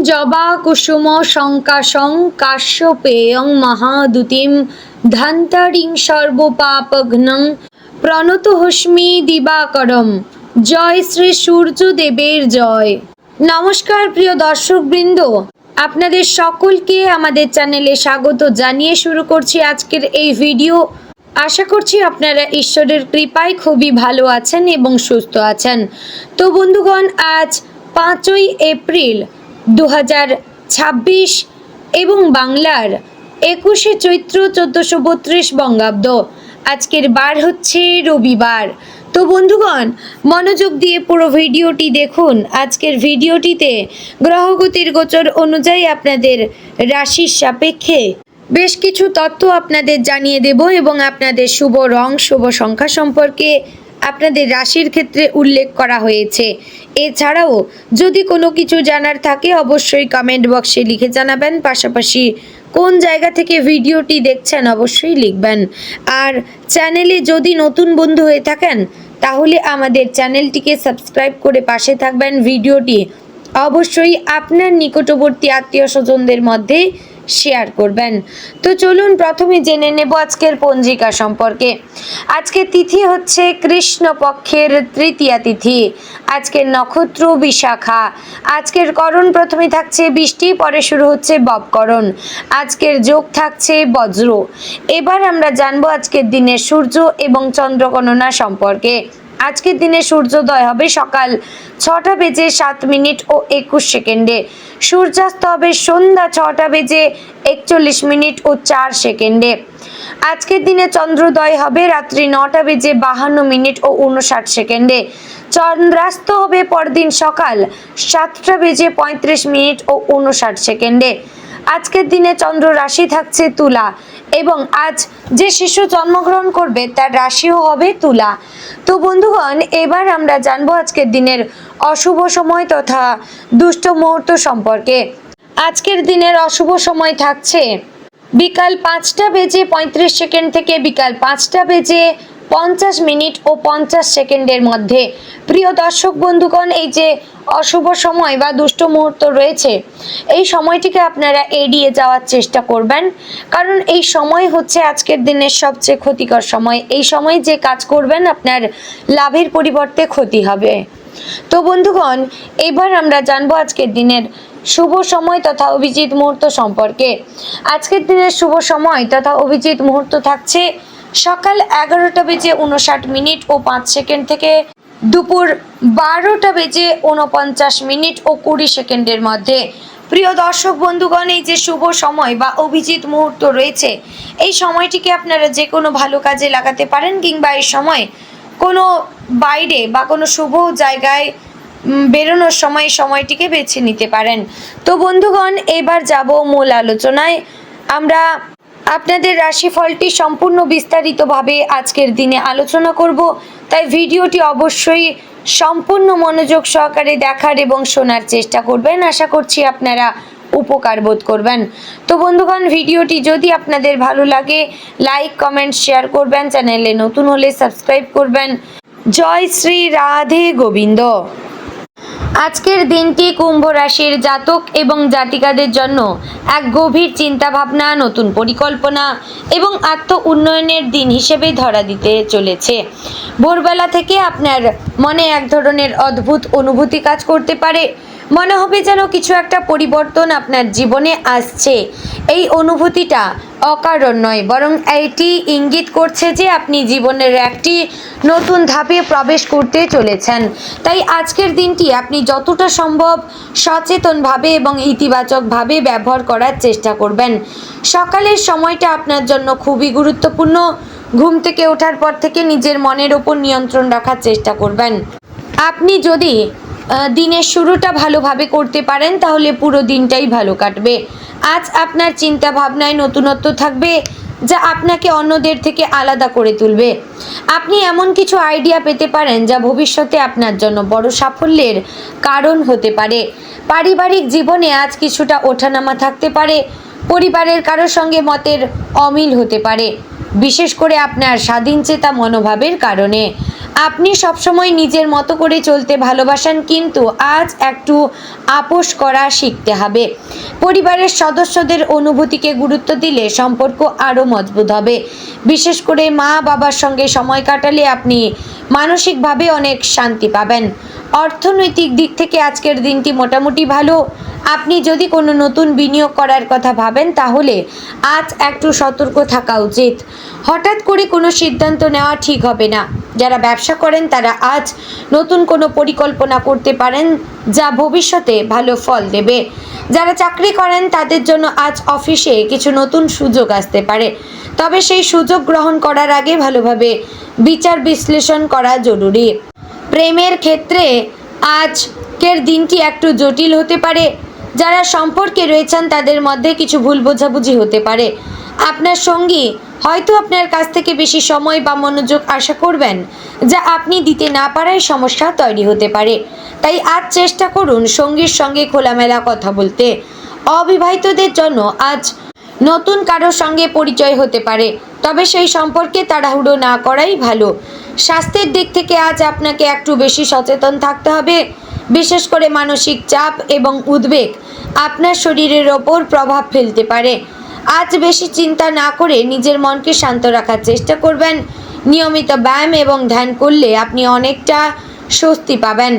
জবা কুসুম শঙ্কাশং কাশ্যপেয়ং মহাদুতিম ধান্তারিং সর্বপাপঘ্নং প্রণতহস্মি দিবাকরম। জয় শ্রী সূর্যদেবের জয়। নমস্কার প্রিয় দর্শকবৃন্দ, আপনাদের সকলকে আমাদের চ্যানেলে স্বাগত জানিয়ে শুরু করছি আজকের এই ভিডিও। আশা করছি আপনারা ঈশ্বরের কৃপায় খুবই ভালো আছেন এবং সুস্থ আছেন। তো বন্ধুগণ, আজ 5ই এপ্রিল 2026 এবং বাংলার 21শে চৈত্র 1432 বঙ্গাব্দ। আজকের বার হচ্ছে রবিবার। তো বন্ধুগণ, মনোযোগ দিয়ে পুরো ভিডিওটি দেখুন। আজকের ভিডিওটিতে গ্রহগতির গোচর অনুযায়ী আপনাদের রাশির সাপেক্ষে বেশ কিছু তথ্য আপনাদের জানিয়ে দেব এবং আপনাদের শুভ রং শুভ সংখ্যা সম্পর্কে আপনাদের রাশির ক্ষেত্রে উল্লেখ করা হয়েছে। এছাড়াও যদি কোনো কিছু জানার থাকে অবশ্যই কমেন্ট বক্সে লিখে জানাবেন। পাশাপাশি কোন জায়গা থেকে ভিডিওটি দেখছেন অবশ্যই লিখবেন। আর চ্যানেলে যদি নতুন বন্ধু হয়ে থাকেন তাহলে আমাদের চ্যানেলটিকে সাবস্ক্রাইব করে পাশে থাকবেন। ভিডিওটি অবশ্যই আপনার নিকটবর্তী আত্মীয় স্বজনদের মধ্যে শেয়ার করবেন। তো চলুন প্রথমে জেনে নেব আজকের পঞ্জিকা সম্পর্কে। আজকের তিথি হচ্ছে কৃষ্ণপক্ষের তৃতীয়া তিথি। আজকের নক্ষত্র বিশাখা। আজকের করণ প্রথমে থাকছে বৃষ্টি, পরে শুরু হচ্ছে ববকরণ। আজকের যোগ থাকছে বজ্র। এবার আমরা জানবো আজকের দিনের সূর্য এবং চন্দ্র গণনা সম্পর্কে। আজকের দিনে সূর্যোদয় হবে সকাল 6টা বেজে 7 মিনিট ও 21 সেকেন্ডে। সূর্যাস্ত হবে সন্ধ্যা 6টা বেজে 41 মিনিট ও 4 সেকেন্ডে। আজকের দিনে চন্দ্রোদয় হবে রাত্রি 9টা বেজে 52 মিনিট ও 59 সেকেন্ডে। চন্দ্রাস্ত হবে পরদিন সকাল 7টা বেজে 35 মিনিট ও 59 সেকেন্ডে। আজকের দিনে চন্দ্র রাশি থাকছে তুলা এবং আজ যে শিশু জন্মগ্রহণ করবে তার রাশিও হবে তুলা। তো বন্ধুগণ, এবার আমরা জানবো আজকের দিনের অশুভ সময় তথা দুষ্ট মুহূর্ত সম্পর্কে। আজকের দিনের অশুভ সময় থাকছে বিকাল 5টা বেজে 35 সেকেন্ড থেকে বিকাল 5টা বেজে 50 মিনিট ও 50 সেকেন্ডের মধ্যে। প্রিয় দর্শক বন্ধুগণ, এই যে অশুভ সময় বা দুষ্ট মুহূর্ত রয়েছে, এই সময়টিকে আপনারা এড়িয়ে যাওয়ার চেষ্টা করবেন, কারণ এই সময় হচ্ছে আজকের দিনের সবচেয়ে ক্ষতিকর সময়। এই সময় যে কাজ করবেন আপনার লাভের পরিবর্তে ক্ষতি হবে। তো বন্ধুগণ, এবার আমরা জানবো আজকের দিনের শুভ সময় তথা অভিজিৎ মুহূর্ত সম্পর্কে। আজকের দিনের শুভ সময় তথা অভিজিৎ মুহূর্ত থাকছে সকাল 11টা বেজে 59 মিনিট ও 5 সেকেন্ড থেকে দুপুর 12টা বেজে 49 মিনিট ও 20 সেকেন্ডের মধ্যে। প্রিয় দর্শক বন্ধুগণ, এই যে শুভ সময় বা অভিজিৎ মুহূর্ত রয়েছে, এই সময়টিকে আপনারা যে কোনো ভালো কাজে লাগাতে পারেন কিংবা এই সময় কোনো বাইরে বা কোনো শুভ জায়গায় বেরোনোর সময় সময়টিকে বেছে নিতে পারেন। তো বন্ধুগণ, এবার যাব মূল আলোচনায়। আমরা আপনাদের রাশিফলটি সম্পূর্ণ বিস্তারিতভাবে আজকের দিনে আলোচনা করব, তাই ভিডিওটি অবশ্যই সম্পূর্ণ মনোযোগ সহকারে দেখার এবং শোনার চেষ্টা করবেন। আশা করছি আপনারা উপকার বোধ করবেন। তো বন্ধুগণ, ভিডিওটি যদি আপনাদের ভালো লাগে লাইক কমেন্ট শেয়ার করবেন, চ্যানেলে নতুন হলে সাবস্ক্রাইব করবেন। জয় শ্রী রাধে গোবিন্দ। আজকের দিনটি কুম্ভ রাশির জাতক এবং জাতিকাদের জন্য এক গভীর চিন্তা ভাবনা, নতুন পরিকল্পনা এবং আত্ম উন্নয়নের দিন হিসেবে ধরা দিতে চলেছে। ভোরবেলা থেকে আপনার মনে এক ধরনের অদ্ভুত অনুভূতি কাজ করতে পারে। মনে হবে যেন কিছু একটা পরিবর্তন আপনার জীবনে আসছে। এই অনুভূতিটা অকারণ নয়, বরং এটি ইঙ্গিত করছে যে আপনি জীবনের একটি নতুন ধাপে প্রবেশ করতে চলেছেন। তাই আজকের দিনটি আপনি যতটা সম্ভব সচেতনভাবে এবং ইতিবাচকভাবে ব্যবহার করার চেষ্টা করবেন। সকালের সময়টা আপনার জন্য খুবই গুরুত্বপূর্ণ। ঘুম থেকে ওঠার পর থেকে নিজের মনের ওপর নিয়ন্ত্রণ রাখার চেষ্টা করবেন। আপনি যদি দিনের শুরুটা ভালোভাবে করতে পারেন তাহলে পুরো দিনটাই ভালো কাটবে। আজ আপনার চিন্তা ভাবনায় নতুনত্ব থাকবে যা আপনাকে অন্যদের থেকে আলাদা করে তুলবে। আপনি এমন কিছু আইডিয়া পেতে পারেন যা ভবিষ্যতে আপনার জন্য বড় সাফল্যের কারণ হতে পারে। পারিবারিক জীবনে আজ কিছুটা ওঠানামা থাকতে পারে। পরিবারের কারোর সঙ্গে মতের অমিল হতে পারে, বিশেষ করে আপনার স্বাধীনচেতা মনোভাবের কারণে। আপনি সবসময় নিজের মতো করে চলতে ভালোবাসেন, কিন্তু আজ একটু আপোষ করা শিখতে হবে। পরিবারের সদস্যদের অনুভূতিকে গুরুত্ব দিলে সম্পর্ক আরও মজবুত হবে। বিশেষ করে মা বাবার সঙ্গে সময় কাটালে আপনি মানসিকভাবে অনেক শান্তি পাবেন। অর্থনৈতিক দিক থেকে আজকের দিনটি মোটামুটি ভালো। আপনি যদি কোনো নতুন বিনিয়োগ করার কথা ভাবেন তাহলে আজ একটু সতর্ক থাকা উচিত। হঠাৎ করে কোনো সিদ্ধান্ত নেওয়া ঠিক হবে না। যারা ব্যবসা করেন তারা আজ নতুন কোনো পরিকল্পনা করতে পারেন যা ভবিষ্যতে ভালো ফল দেবে। যারা চাকরি করেন তাদের জন্য আজ অফিসে কিছু নতুন সুযোগ আসতে পারে, তবে সেই সুযোগ গ্রহণ করার আগে ভালোভাবে বিচার বিশ্লেষণ করা জরুরি। প্রেমের ক্ষেত্রে আজকের দিনটি একটু জটিল হতে পারে। যারা সম্পর্কে রয়েছেন তাদের মধ্যে কিছু ভুল বোঝাবুঝি হতে পারে। আপনার সঙ্গী হয়তো আপনার কাছ থেকে বেশি সময় বা মনোযোগ আশা করবেন, যা আপনি দিতে না পারায় সমস্যা তৈরি হতে পারে। তাই আজ চেষ্টা করুন সঙ্গীর সঙ্গে খোলামেলা কথা বলতে। অবিবাহিতদের জন্য আজ নতুন কারোর সঙ্গে পরিচয় হতে পারে, তবে সেই সম্পর্কে তাড়াহুড়ো না করাই ভালো। স্বাস্থ্যের দিক থেকে আজ আপনাকে একটু বেশি সচেতন থাকতে হবে। বিশেষ করে মানসিক চাপ এবং উদ্বেগ আপনার শরীরের ওপর প্রভাব ফেলতে পারে। আজ বেশি চিন্তা না করে নিজের মনকে শান্ত রাখার চেষ্টা করবেন। নিয়মিত ব্যায়াম এবং ধ্যান করলে আপনি অনেকটা স্বস্তি পাবেন।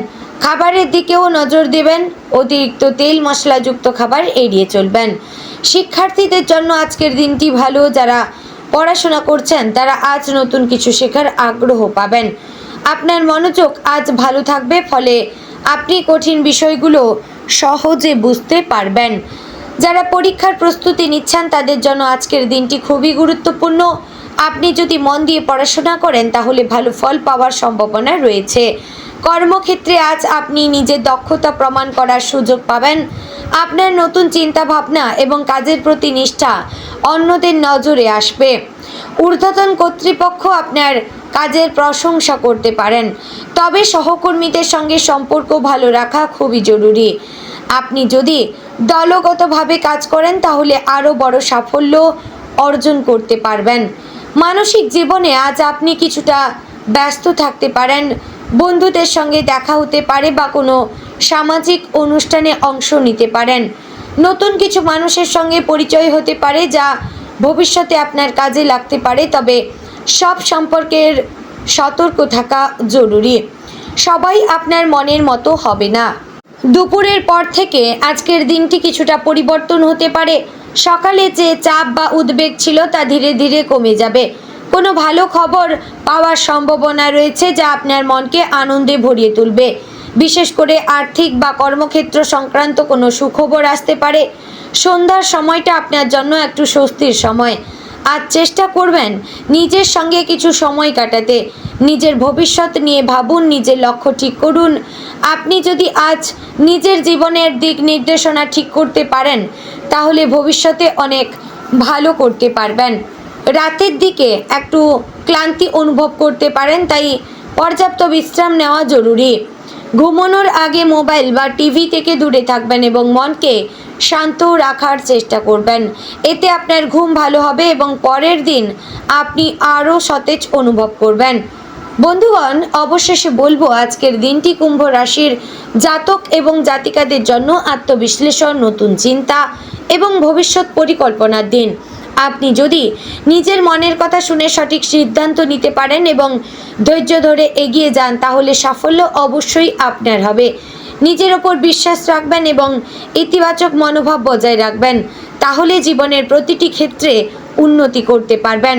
খাবারের দিকেও নজর দেবেন। অতিরিক্ত তেল মশলাযুক্ত খাবার এড়িয়ে চলবেন। শিক্ষার্থীদের জন্য আজকের দিনটি ভালো। যারা পড়াশোনা করছেন তারা আজ নতুন কিছু শেখার আগ্রহ পাবেন। আপনার মনোযোগ আজ ভালো থাকবে, ফলে আপনি কঠিন বিষয়গুলো সহজে বুঝতে পারবেন। যারা পরীক্ষার প্রস্তুতি নিচ্ছেন তাদের জন্য আজকের দিনটি খুবই গুরুত্বপূর্ণ। আপনি যদি মন দিয়ে পড়াশোনা করেন তাহলে ভালো ফল পাওয়ার সম্ভাবনা রয়েছে। কর্মক্ষেত্রে আজ আপনি নিজের দক্ষতা প্রমাণ করার সুযোগ পাবেন। আপনার নতুন চিন্তা ভাবনা এবং কাজের প্রতি নিষ্ঠা অন্যদের নজরে আসবে। ঊর্ধ্বতন কর্তৃপক্ষ আপনার কাজের প্রশংসা করতে পারেন, তবে সহকর্মীদের সঙ্গে সম্পর্ক ভালো রাখা খুবই জরুরি। আপনি যদি দলগতভাবে কাজ করেন তাহলে আরও বড় সাফল্য অর্জন করতে পারবেন। মানসিক জীবনে আজ আপনি কিছুটা ব্যস্ত থাকতে পারেন। বন্ধুদের সঙ্গে দেখা হতে পারে বা কোনো সামাজিক অনুষ্ঠানে অংশ নিতে পারেন। নতুন কিছু মানুষের সঙ্গে পরিচয় হতে পারে যা ভবিষ্যতে আপনার কাজে লাগতে পারে, তবে সব সম্পর্কের সতর্ক থাকা জরুরি। সবাই আপনার মনের মতো হবে না। দুপুরের পর থেকে আজকের দিনটি কিছুটা পরিবর্তন হতে পারে। সকালে যে চাপ বা উদ্বেগ ছিল তা ধীরে ধীরে কমে যাবে। কোনো ভালো খবর পাওয়ার সম্ভাবনা রয়েছে যা আপনার মনকে আনন্দে ভরিয়ে তুলবে। বিশেষ করে আর্থিক বা কর্মক্ষেত্র সংক্রান্ত কোনো সুখবর আসতে পারে। সন্ধ্যার সময়টা আপনার জন্য একটু স্বস্তির সময়। আজ চেষ্টা করবেন নিজের সঙ্গে কিছু সময় কাটাতে। নিজের ভবিষ্যৎ নিয়ে ভাবুন, নিজের লক্ষ্য ঠিক করুন। আপনি যদি আজ নিজের জীবনের দিক নির্দেশনা ঠিক করতে পারেন তাহলে ভবিষ্যতে অনেক ভালো করতে পারবেন। রাতের দিকে একটু ক্লান্তি অনুভব করতে পারেন, তাই পর্যাপ্ত বিশ্রাম নেওয়া জরুরি। ঘুমানোর আগে মোবাইল বা টিভি থেকে দূরে থাকবেন এবং মনকে শান্ত রাখার চেষ্টা করবেন। এতে আপনার ঘুম ভালো হবে এবং পরের দিন আপনি আরও সতেজ অনুভব করবেন। বন্ধুগণ, অবশেষে বলবো আজকের দিনটি কুম্ভ রাশির জাতক এবং জাতিকাদের জন্য আত্মবিশ্লেষণ, নতুন চিন্তা এবং ভবিষ্যৎ পরিকল্পনার দিন। আপনি যদি নিজের মনের কথা শুনে সঠিক সিদ্ধান্ত নিতে পারেন এবং ধৈর্য ধরে এগিয়ে যান তাহলে সাফল্য অবশ্যই আপনার হবে। নিজের ওপর বিশ্বাস রাখবেন এবং ইতিবাচক মনোভাব বজায় রাখবেন, তাহলে জীবনের প্রতিটি ক্ষেত্রে উন্নতি করতে পারবেন।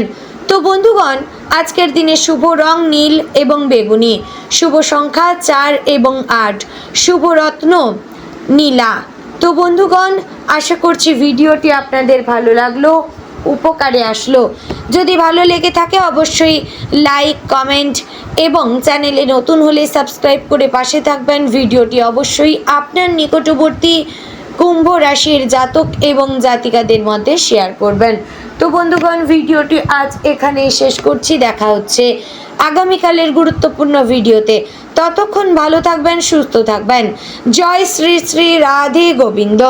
তো বন্ধুগণ, আজকের দিনে শুভ রং নীল এবং বেগুনি, শুভ সংখ্যা 4 এবং 8, শুভ রত্ন নীলা। তো বন্ধুগণ, আশা করছি ভিডিওটি আপনাদের ভালো লাগলো, উপকারে আসলো। যদি ভালো লেগে থাকে অবশ্যই লাইক, কমেন্ট এবং চ্যানেলে নতুন হলে সাবস্ক্রাইব করে পাশে থাকবেন। ভিডিওটি অবশ্যই আপনার নিকটবর্তী কুম্ভ রাশির জাতক এবং জাতিকাদের মধ্যে শেয়ার করবেন। তো বন্ধুগণ, ভিডিওটি আজ এখানেই শেষ করছি। দেখা হচ্ছে আগামীকালের গুরুত্বপূর্ণ ভিডিওতে। ততক্ষণ ভালো থাকবেন, সুস্থ থাকবেন। জয় শ্রী শ্রী রাধে গোবিন্দ।